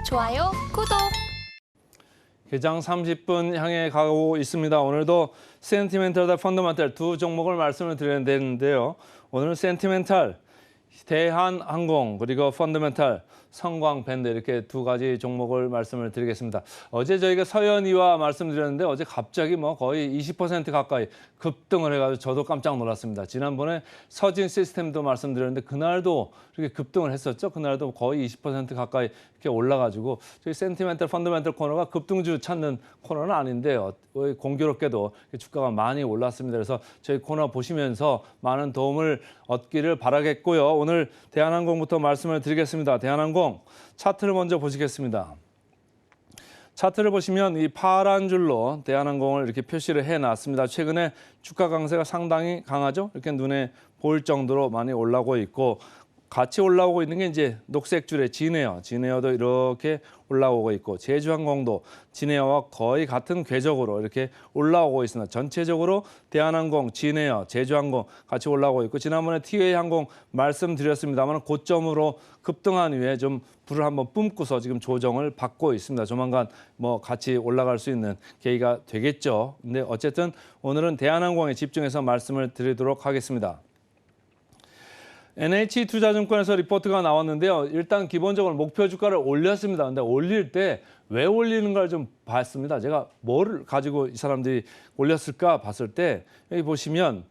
좋아요, 구독. 개장 30분 향해 가고 있습니다. 오늘도 센티멘털과 펀더멘털 두 종목을 말씀을 드려야 되는데요. 오늘은 센티멘털, 대한항공, 그리고 펀더멘털, 성광밴드 이렇게 두 가지 종목을 말씀을 드리겠습니다. 어제 저희가 서현이와 말씀드렸는데 어제 갑자기 거의 20% 가까이 급등을 해가지고 저도 깜짝 놀랐습니다. 지난번에 서진 시스템도 말씀드렸는데 그날도 이렇게 급등을 했었죠. 그날도 거의 20% 가까이 이렇게 올라가지고 저희 센티멘털, 펀더멘털 코너가 급등주 찾는 코너는 아닌데요. 공교롭게도 주가가 많이 올랐습니다. 그래서 저희 코너 보시면서 많은 도움을 얻기를 바라겠고요. 오늘 대한항공부터 말씀을 드리겠습니다. 대한항공 차트를 먼저 보시겠습니다. 차트를 보시면 이 파란 줄로 대한항공을 이렇게 표시를 해놨습니다. 최근에 주가 강세가 상당히 강하죠. 이렇게 눈에 보일 정도로 많이 올라오고 있고 같이 올라오고 있는 게 이제 녹색 줄의 진에어, 진에어도 이렇게 올라오고 있고 제주항공도 진에어와 거의 같은 궤적으로 이렇게 올라오고 있습니다. 전체적으로 대한항공, 진에어, 제주항공 같이 올라오고 있고 지난번에 티웨이항공 말씀드렸습니다만 고점으로 급등한 이후에 좀 불을 한번 뿜고서 지금 조정을 받고 있습니다. 조만간 같이 올라갈 수 있는 계기가 되겠죠. 근데 어쨌든 오늘은 대한항공에 집중해서 말씀을 드리도록 하겠습니다. NH투자증권에서 리포트가 나왔는데요. 일단 기본적으로 목표 주가를 올렸습니다. 근데 올릴 때 왜 올리는가를 좀 봤습니다. 제가 뭐를 가지고 이 사람들이 올렸을까 봤을 때 여기 보시면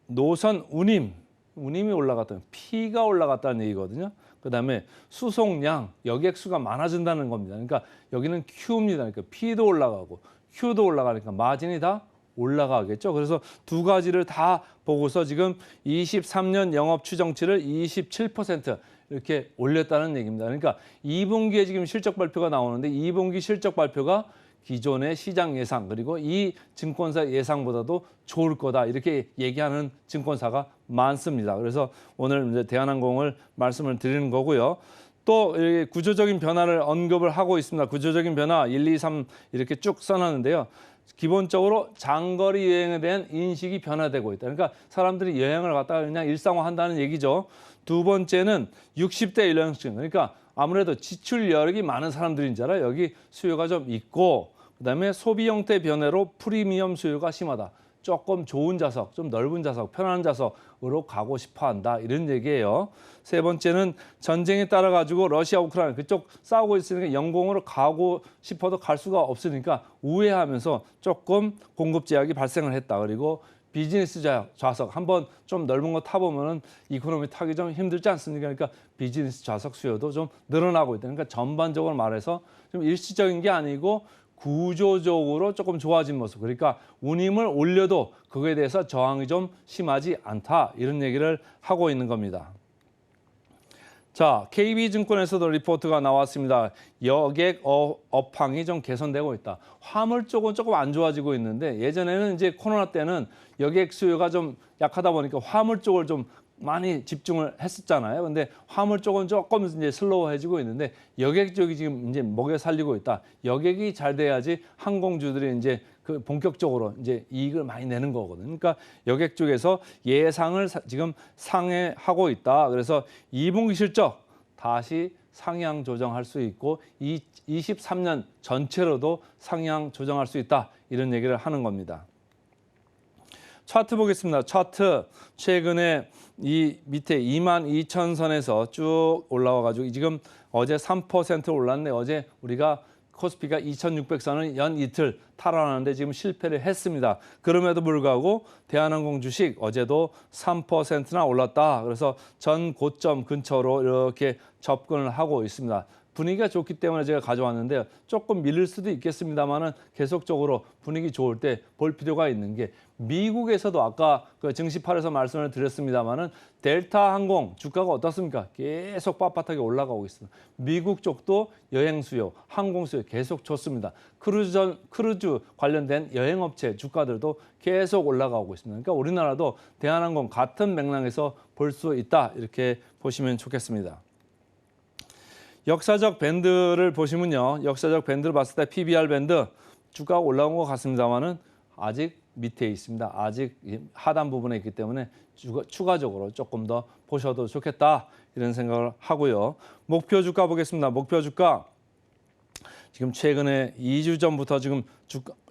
노선 운임이 올라갔다는 P가 올라갔다는 얘기거든요. 그다음에 수송량, 여객수가 많아진다는 겁니다. 그러니까 여기는 Q입니다. 그러니까 P도 올라가고 Q도 올라가니까 마진이 다 올라가겠죠. 그래서 두 가지를 다 보고서 지금 23년 영업 추정치를 27% 이렇게 올렸다는 얘기입니다. 그러니까 2분기에 지금 실적 발표가 나오는데 2분기 실적 발표가 기존의 시장 예상 그리고 이 증권사 예상보다도 좋을 거다 이렇게 얘기하는 증권사가 많습니다. 그래서 오늘 이제 대한항공을 말씀을 드리는 거고요. 또 구조적인 변화를 언급을 하고 있습니다. 구조적인 변화 1, 2, 3 이렇게 쭉 써놨는데요. 기본적으로 장거리 여행에 대한 인식이 변화되고 있다. 그러니까 사람들이 여행을 갔다가 그냥 일상화한다는 얘기죠. 두 번째는 60대 연령층. 그러니까 아무래도 지출 여력이 많은 사람들인잖아요. 여기 수요가 좀 있고 그다음에 소비 형태 변화로 프리미엄 수요가 심하다. 조금 좋은 좌석, 좀 넓은 좌석, 편안한 좌석으로 가고 싶어 한다. 이런 얘기예요. 세 번째는 전쟁에 따라 가지고 러시아, 우크라이나 그쪽 싸우고 있으니까 영공으로 가고 싶어도 갈 수가 없으니까 우회하면서 조금 공급 제약이 발생을 했다. 그리고 비즈니스 좌석 한번 좀 넓은 거 타보면은 이코노미 타기 좀 힘들지 않습니까? 그러니까 비즈니스 좌석 수요도 좀 늘어나고 있다. 그러니까 전반적으로 말해서 좀 일시적인 게 아니고 구조적으로 조금 좋아진 모습. 그러니까 운임을 올려도 그거에 대해서 저항이 좀 심하지 않다. 이런 얘기를 하고 있는 겁니다. 자, KB증권에서도 리포트가 나왔습니다. 여객 업황이 좀 개선되고 있다. 화물 쪽은 조금 안 좋아지고 있는데 예전에는 이제 코로나 때는 여객 수요가 좀 약하다 보니까 화물 쪽을 좀 많이 집중을 했었잖아요. 근데 화물 쪽은 조금 이제 슬로우해지고 있는데 여객 쪽이 지금 이제 먹여 살리고 있다. 여객이 잘 돼야지 항공주들이 이제 그 본격적으로 이제 이익을 많이 내는 거거든요. 그러니까 여객 쪽에서 예상을 지금 상회하고 있다. 그래서 2분기 실적 다시 상향 조정할 수 있고 23년 전체로도 상향 조정할 수 있다. 이런 얘기를 하는 겁니다. 차트 보겠습니다. 차트 최근에 이 밑에 22,000선에서 쭉 올라와가지고 지금 어제 3% 올랐네. 어제 우리가 코스피가 2,600선을 연 이틀 탈환하는데 지금 실패를 했습니다. 그럼에도 불구하고 대한항공 주식 어제도 3%나 올랐다. 그래서 전 고점 근처로 이렇게 접근을 하고 있습니다. 분위기가 좋기 때문에 제가 가져왔는데요. 조금 밀릴 수도 있겠습니다만은 계속적으로 분위기 좋을 때 볼 필요가 있는 게 미국에서도 아까 그 증시팔에서 말씀을 드렸습니다만은 델타 항공 주가가 어떻습니까? 계속 빳빳하게 올라가고 있습니다. 미국 쪽도 여행 수요, 항공 수요 계속 좋습니다. 크루즈 관련된 여행업체 주가들도 계속 올라가고 있습니다. 그러니까 우리나라도 대한항공 같은 맥락에서 볼 수 있다 이렇게 보시면 좋겠습니다. 역사적 밴드를 보시면요. 역사적 밴드를 봤을 때 PBR 밴드 주가가 올라온 것 같습니다만은 아직 밑에 있습니다. 아직 하단 부분에 있기 때문에 추가적으로 조금 더 보셔도 좋겠다 이런 생각을 하고요. 목표 주가 보겠습니다. 목표 주가 지금 최근에 2주 전부터 지금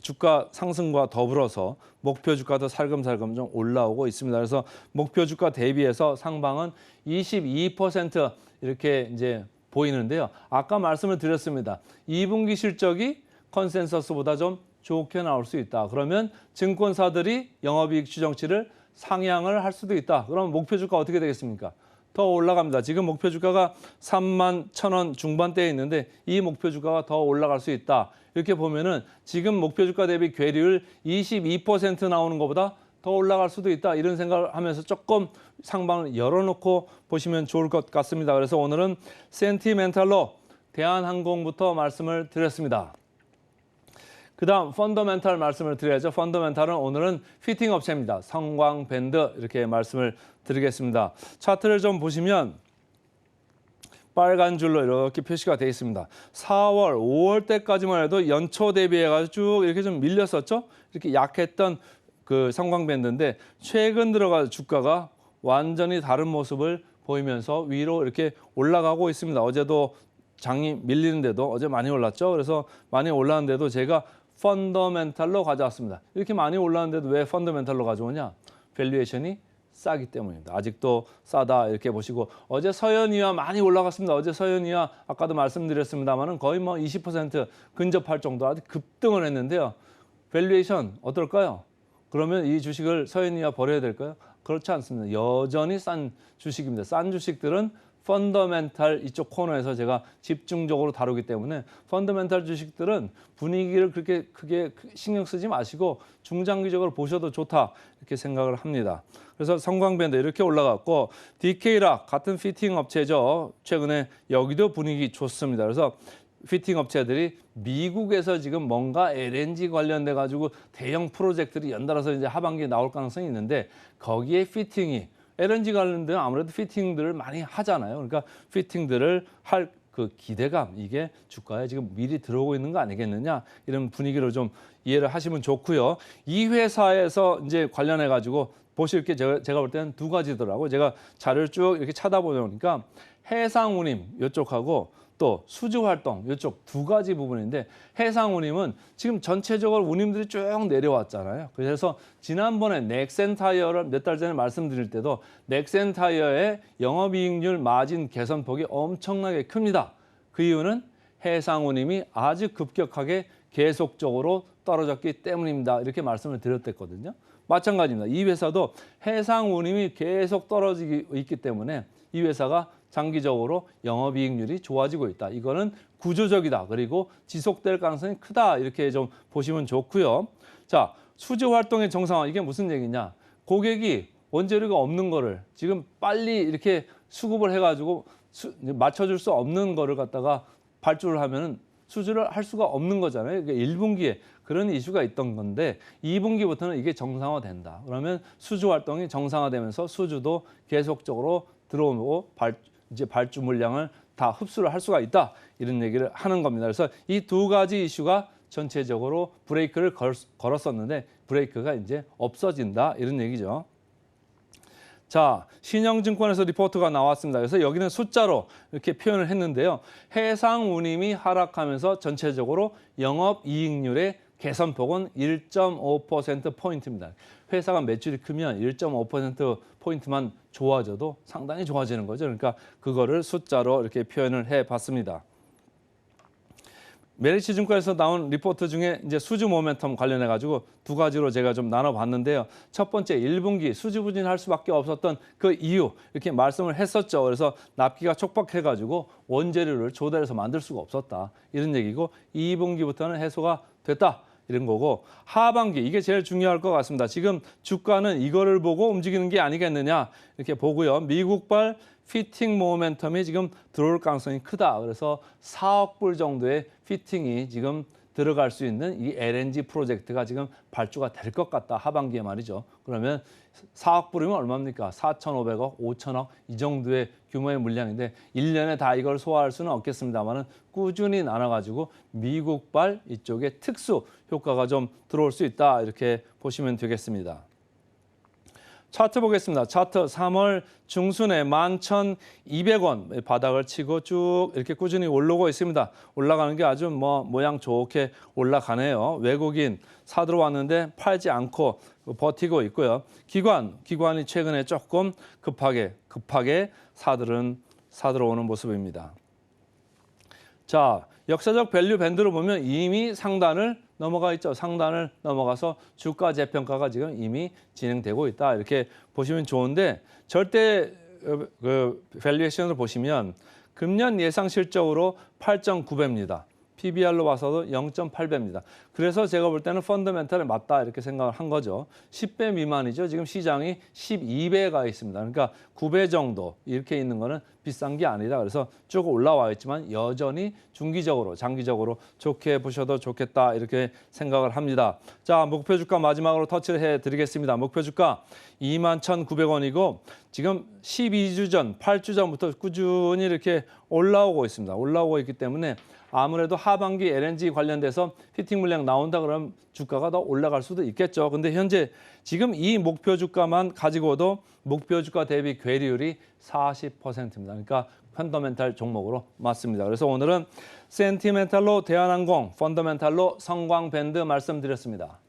주가 상승과 더불어서 목표 주가도 살금살금 좀 올라오고 있습니다. 그래서 목표 주가 대비해서 상방은 22% 이렇게 이제 보이는데요. 아까 말씀을 드렸습니다. 2분기 실적이 컨센서스보다 좀 좋게 나올 수 있다. 그러면 증권사들이 영업이익 추정치를 상향을 할 수도 있다. 그럼 목표 주가 어떻게 되겠습니까? 더 올라갑니다. 지금 목표 주가가 31,000원 중반대에 있는데 이 목표 주가가 더 올라갈 수 있다. 이렇게 보면은 지금 목표 주가 대비 괴리율 22% 나오는 것보다 더 올라갈 수도 있다. 이런 생각을 하면서 조금 상방을 열어놓고 보시면 좋을 것 같습니다. 그래서 오늘은 센티멘탈로 대한항공부터 말씀을 드렸습니다. 그다음 펀더멘탈 말씀을 드려야죠. 펀더멘탈은 오늘은 피팅 업체입니다. 성광밴드 이렇게 말씀을 드리겠습니다. 차트를 좀 보시면 빨간 줄로 이렇게 표시가 되어 있습니다. 4월, 5월 때까지만 해도 연초 대비해가지고 쭉 이렇게 좀 밀렸었죠. 이렇게 약했던 그 성광밴드인데 최근 들어가 주가가 완전히 다른 모습을 보이면서 위로 이렇게 올라가고 있습니다. 어제도 장이 밀리는데도 어제 많이 올랐죠. 그래서 많이 올랐는데도 제가 펀더멘탈로 가져왔습니다. 이렇게 많이 올랐는데도 왜 펀더멘탈로 가져오냐? 밸류에이션이 싸기 때문입니다. 아직도 싸다 이렇게 보시고 어제 서현이와 많이 올라갔습니다. 어제 서현이와 아까도 말씀드렸습니다만은 거의 뭐 20% 근접할 정도 아주 급등을 했는데요. 밸류에이션 어떨까요? 그러면 이 주식을 서현이와 버려야 될까요? 그렇지 않습니다. 여전히 싼 주식입니다. 싼 주식들은 펀더멘탈 이쪽 코너에서 제가 집중적으로 다루기 때문에 펀더멘탈 주식들은 분위기를 그렇게 크게 신경 쓰지 마시고 중장기적으로 보셔도 좋다 이렇게 생각을 합니다. 그래서 성광밴드 이렇게 올라갔고 DK락 같은 피팅 업체죠. 최근에 여기도 분위기 좋습니다. 그래서 피팅 업체들이 미국에서 지금 뭔가 LNG 관련돼 가지고 대형 프로젝트들이 연달아서 이제 하반기에 나올 가능성이 있는데 거기에 피팅이 LNG 관련된 아무래도 피팅들을 많이 하잖아요. 그러니까 피팅들을 할 그 기대감 이게 주가에 지금 미리 들어오고 있는 거 아니겠느냐 이런 분위기로 좀 이해를 하시면 좋고요. 이 회사에서 이제 관련해 가지고 보실 게 제가 볼 때는 두 가지더라고요. 제가 자료를 쭉 이렇게 찾아보니까 해상운임 이쪽하고 또 수주활동 이쪽 두 가지 부분인데 해상운임은 지금 전체적으로 운임들이 쭉 내려왔잖아요. 그래서 지난번에 넥센타이어를 몇 달 전에 말씀드릴 때도 넥센타이어의 영업이익률 마진 개선폭이 엄청나게 큽니다. 그 이유는 해상운임이 아주 급격하게 계속적으로 떨어졌기 때문입니다. 이렇게 말씀을 드렸댔거든요. 마찬가지입니다. 이 회사도 해상운임이 계속 떨어지고 있기 때문에 이 회사가 장기적으로 영업이익률이 좋아지고 있다. 이거는 구조적이다. 그리고 지속될 가능성이 크다. 이렇게 좀 보시면 좋고요. 자, 수주 활동의 정상화 이게 무슨 얘기냐? 고객이 원재료가 없는 거를 지금 빨리 이렇게 수급을 해가지고 맞춰줄 수 없는 거를 갖다가 발주를 하면은 수주를 할 수가 없는 거잖아요. 그러니까 1분기에 그런 이슈가 있던 건데 2분기부터는 이게 정상화된다. 그러면 수주 활동이 정상화되면서 수주도 계속적으로 들어오고 이제 발주 물량을 다 흡수를 할 수가 있다. 이런 얘기를 하는 겁니다. 그래서 이 두 가지 이슈가 전체적으로 브레이크를 걸었었는데 브레이크가 이제 없어진다. 이런 얘기죠. 자, 신영증권에서 리포트가 나왔습니다. 그래서 여기는 숫자로 이렇게 표현을 했는데요. 해상운임이 하락하면서 전체적으로 영업이익률의 개선폭은 1.5%포인트입니다. 회사가 매출이 크면 1.5%포인트만 좋아져도 상당히 좋아지는 거죠. 그러니까 그거를 숫자로 이렇게 표현을 해봤습니다. 메리츠 증권에서 나온 리포트 중에 이제 수주 모멘텀 관련해 가지고 두 가지로 제가 좀 나눠봤는데요. 첫 번째 1분기 수주 부진할 수밖에 없었던 그 이유 이렇게 말씀을 했었죠. 그래서 납기가 촉박해 가지고 원재료를 조달해서 만들 수가 없었다. 이런 얘기고 2분기부터는 해소가 됐다. 이런 거고 하반기 이게 제일 중요할 것 같습니다. 지금 주가는 이거를 보고 움직이는 게 아니겠느냐 이렇게 보고요. 미국발 피팅 모멘텀이 지금 들어올 가능성이 크다. 그래서 4억 불 정도의 피팅이 지금 들어갈 수 있는 이 LNG 프로젝트가 지금 발주가 될 것 같다. 하반기에 말이죠. 그러면 4억 불이면 얼마입니까? 4,500억, 5천억 이 정도의 규모의 물량인데 1년에 다 이걸 소화할 수는 없겠습니다만은 꾸준히 나눠가지고 미국발 이쪽에 특수 효과가 좀 들어올 수 있다. 이렇게 보시면 되겠습니다. 차트 보겠습니다. 차트 3월 중순에 11,200원 바닥을 치고 쭉 이렇게 꾸준히 오르고 있습니다. 올라가는 게 아주 모양 좋게 올라가네요. 외국인 사들어왔는데 팔지 않고 버티고 있고요. 기관이 최근에 조금 급하게 사들어오는 모습입니다. 자, 역사적 밸류 밴드로 보면 이미 상단을 넘어가 있죠. 상단을 넘어가서 주가 재평가가 지금 이미 진행되고 있다. 이렇게 보시면 좋은데 절대 밸류에이션을 보시면 금년 예상 실적으로 8.9배입니다. PBR로 봐서도 0.8배입니다. 그래서 제가 볼 때는 펀더멘털에 맞다 이렇게 생각을 한 거죠. 10배 미만이죠. 지금 시장이 12배가 있습니다. 그러니까 9배 정도 이렇게 있는 거는 비싼 게 아니다. 그래서 쭉 올라와 있지만 여전히 중기적으로, 장기적으로 좋게 보셔도 좋겠다 이렇게 생각을 합니다. 자, 목표 주가 마지막으로 터치를 해드리겠습니다. 목표 주가 21,900원이고 지금 12주 전, 8주 전부터 꾸준히 이렇게 올라오고 있습니다. 올라오고 있기 때문에 아무래도 하반기 LNG 관련돼서 피팅 물량 나온다 그러면 주가가 더 올라갈 수도 있겠죠. 근데 현재 지금 이 목표 주가만 가지고도 목표 주가 대비 괴리율이 40%입니다. 그러니까 펀더멘탈 종목으로 맞습니다. 그래서 오늘은 센티멘탈로 대한항공, 펀더멘탈로 성광밴드 말씀드렸습니다.